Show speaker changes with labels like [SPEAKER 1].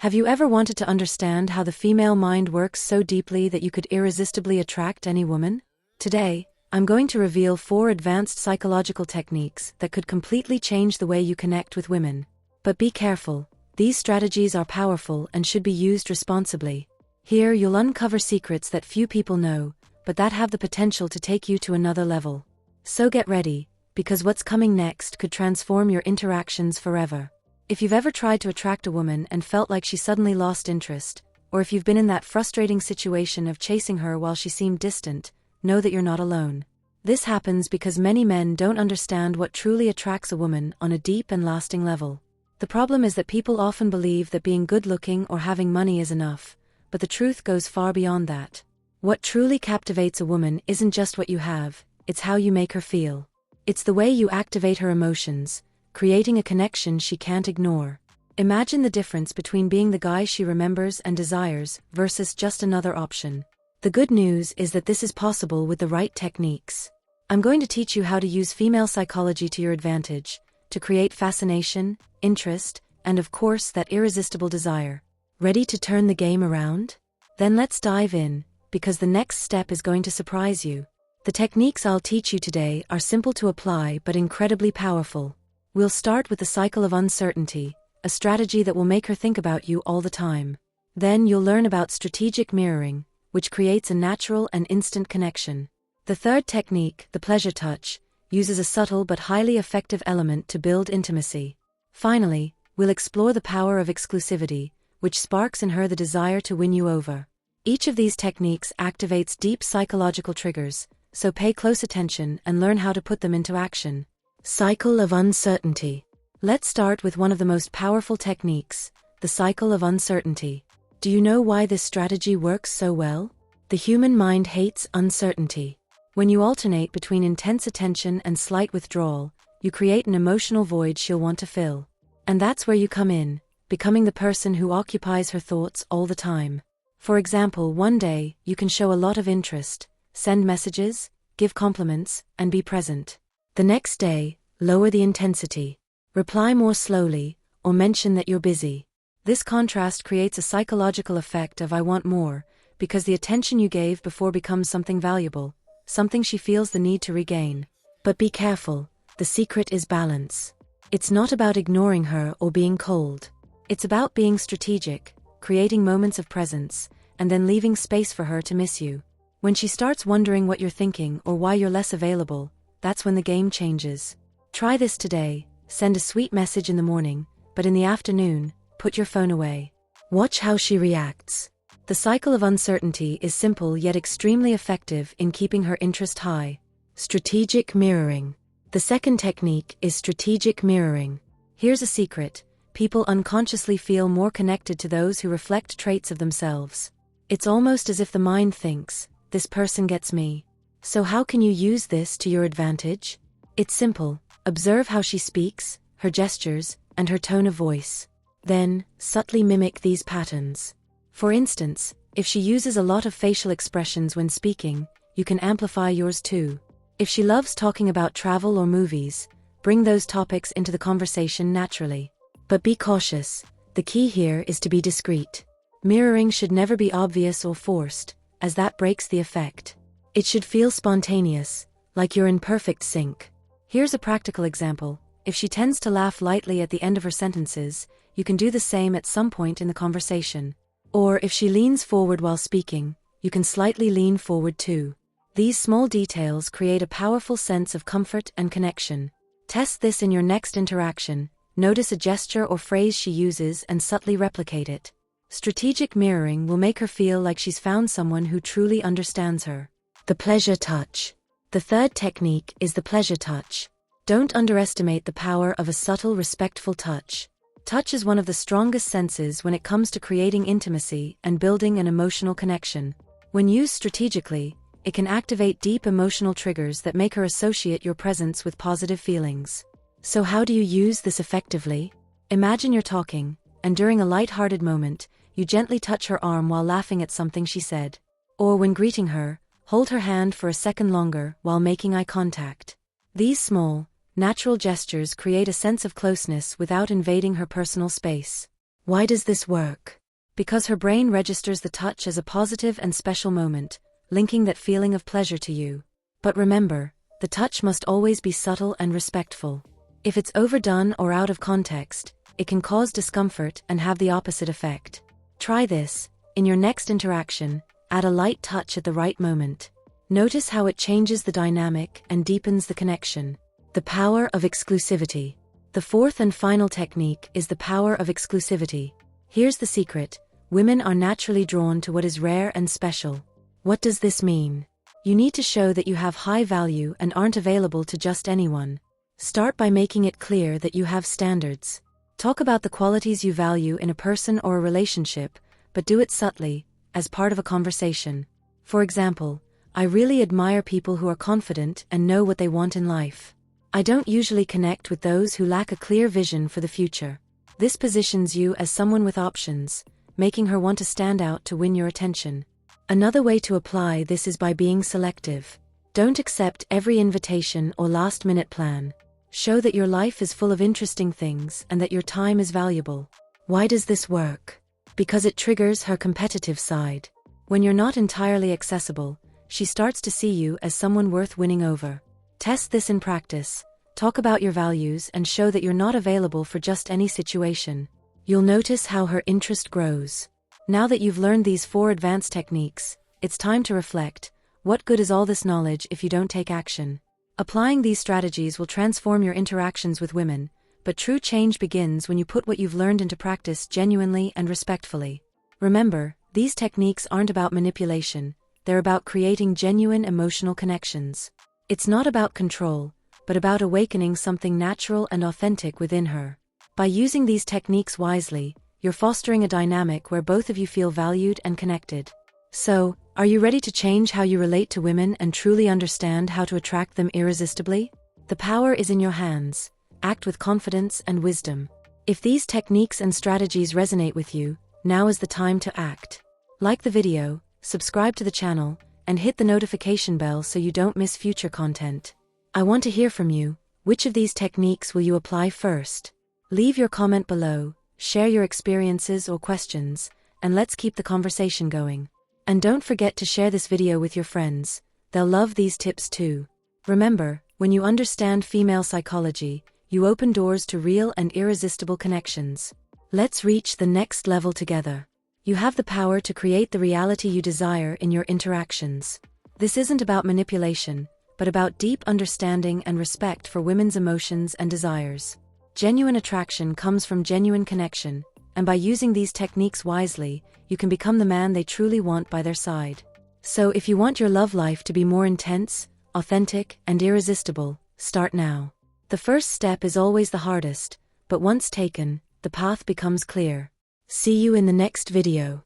[SPEAKER 1] Have you ever wanted to understand how the female mind works so deeply that you could irresistibly attract any woman? Today, I'm going to reveal 4 advanced psychological techniques that could completely change the way you connect with women. But be careful, these strategies are powerful and should be used responsibly. Here you'll uncover secrets that few people know, but that have the potential to take you to another level. So get ready, because what's coming next could transform your interactions forever. If you've ever tried to attract a woman and felt like she suddenly lost interest, or if you've been in that frustrating situation of chasing her while she seemed distant, know that you're not alone. This happens because many men don't understand what truly attracts a woman on a deep and lasting level. The problem is that people often believe that being good-looking or having money is enough, but the truth goes far beyond that. What truly captivates a woman isn't just what you have, it's how you make her feel. It's the way you activate her emotions, creating a connection she can't ignore. Imagine the difference between being the guy she remembers and desires versus just another option. The good news is that this is possible with the right techniques. I'm going to teach you how to use female psychology to your advantage, to create fascination, interest, and of course that irresistible desire. Ready to turn the game around? Then let's dive in, because the next step is going to surprise you. The techniques I'll teach you today are simple to apply but incredibly powerful. We'll start with the cycle of uncertainty, a strategy that will make her think about you all the time. Then you'll learn about strategic mirroring, which creates a natural and instant connection. The third technique, the pleasure touch, uses a subtle but highly effective element to build intimacy. Finally, we'll explore the power of exclusivity, which sparks in her the desire to win you over. Each of these techniques activates deep psychological triggers, so pay close attention and learn how to put them into action. Cycle of uncertainty. Let's start with one of the most powerful techniques, the cycle of uncertainty. Do you know why this strategy works so well? The human mind hates uncertainty. When you alternate between intense attention and slight withdrawal, you create an emotional void she'll want to fill. And that's where you come in, becoming the person who occupies her thoughts all the time. For example, one day, you can show a lot of interest, send messages, give compliments, and be present. The next day, lower the intensity. Reply more slowly, or mention that you're busy. This contrast creates a psychological effect of "I want more," because the attention you gave before becomes something valuable, something she feels the need to regain. But be careful, the secret is balance. It's not about ignoring her or being cold. It's about being strategic, creating moments of presence, and then leaving space for her to miss you. When she starts wondering what you're thinking or why you're less available, that's when the game changes. Try this today, send a sweet message in the morning, but in the afternoon, put your phone away. Watch how she reacts. The cycle of uncertainty is simple yet extremely effective in keeping her interest high. Strategic mirroring. The second technique is strategic mirroring. Here's a secret: people unconsciously feel more connected to those who reflect traits of themselves. It's almost as if the mind thinks, "This person gets me." So how can you use this to your advantage? It's simple. Observe how she speaks, her gestures, and her tone of voice. Then, subtly mimic these patterns. For instance, if she uses a lot of facial expressions when speaking, you can amplify yours too. If she loves talking about travel or movies, bring those topics into the conversation naturally. But be cautious. The key here is to be discreet. Mirroring should never be obvious or forced, as that breaks the effect. It should feel spontaneous, like you're in perfect sync. Here's a practical example. If she tends to laugh lightly at the end of her sentences, you can do the same at some point in the conversation. Or if she leans forward while speaking, you can slightly lean forward too. These small details create a powerful sense of comfort and connection. Test this in your next interaction. Notice a gesture or phrase she uses and subtly replicate it. Strategic mirroring will make her feel like she's found someone who truly understands her. The pleasure touch. The third technique is the pleasure touch. Don't underestimate the power of a subtle, respectful touch. Touch is one of the strongest senses when it comes to creating intimacy and building an emotional connection. When used strategically, it can activate deep emotional triggers that make her associate your presence with positive feelings. So how do you use this effectively? Imagine you're talking, and during a light-hearted moment, you gently touch her arm while laughing at something she said. Or when greeting her, hold her hand for a second longer while making eye contact. These small, natural gestures create a sense of closeness without invading her personal space. Why does this work? Because her brain registers the touch as a positive and special moment, linking that feeling of pleasure to you. But remember, the touch must always be subtle and respectful. If it's overdone or out of context, it can cause discomfort and have the opposite effect. Try this. In your next interaction, add a light touch at the right moment. Notice how it changes the dynamic and deepens the connection. The power of exclusivity. The fourth and final technique is the power of exclusivity. Here's the secret. Women are naturally drawn to what is rare and special. What does this mean? You need to show that you have high value and aren't available to just anyone. Start by making it clear that you have standards. Talk about the qualities you value in a person or a relationship, but do it subtly, as part of a conversation. For example, I really admire people who are confident and know what they want in life. I don't usually connect with those who lack a clear vision for the future. This positions you as someone with options, making her want to stand out to win your attention. Another way to apply this is by being selective. Don't accept every invitation or last-minute plan. Show that your life is full of interesting things and that your time is valuable. Why does this work? Because it triggers her competitive side. When you're not entirely accessible, she starts to see you as someone worth winning over. Test this in practice. Talk about your values and show that you're not available for just any situation. You'll notice how her interest grows. Now that you've learned these 4 advanced techniques, it's time to reflect. What good is all this knowledge if you don't take action? Applying these strategies will transform your interactions with women, but true change begins when you put what you've learned into practice genuinely and respectfully. Remember, these techniques aren't about manipulation, they're about creating genuine emotional connections. It's not about control, but about awakening something natural and authentic within her. By using these techniques wisely, you're fostering a dynamic where both of you feel valued and connected. So, are you ready to change how you relate to women and truly understand how to attract them irresistibly? The power is in your hands. Act with confidence and wisdom. If these techniques and strategies resonate with you, now is the time to act. Like the video, subscribe to the channel, and hit the notification bell so you don't miss future content. I want to hear from you. Which of these techniques will you apply first? Leave your comment below, share your experiences or questions, and let's keep the conversation going. And don't forget to share this video with your friends. They'll love these tips too. Remember, when you understand female psychology, you open doors to real and irresistible connections. Let's reach the next level together. You have the power to create the reality you desire in your interactions. This isn't about manipulation, but about deep understanding and respect for women's emotions and desires. Genuine attraction comes from genuine connection, and by using these techniques wisely, you can become the man they truly want by their side. So if you want your love life to be more intense, authentic, and irresistible, start now. The first step is always the hardest, but once taken, the path becomes clear. See you in the next video.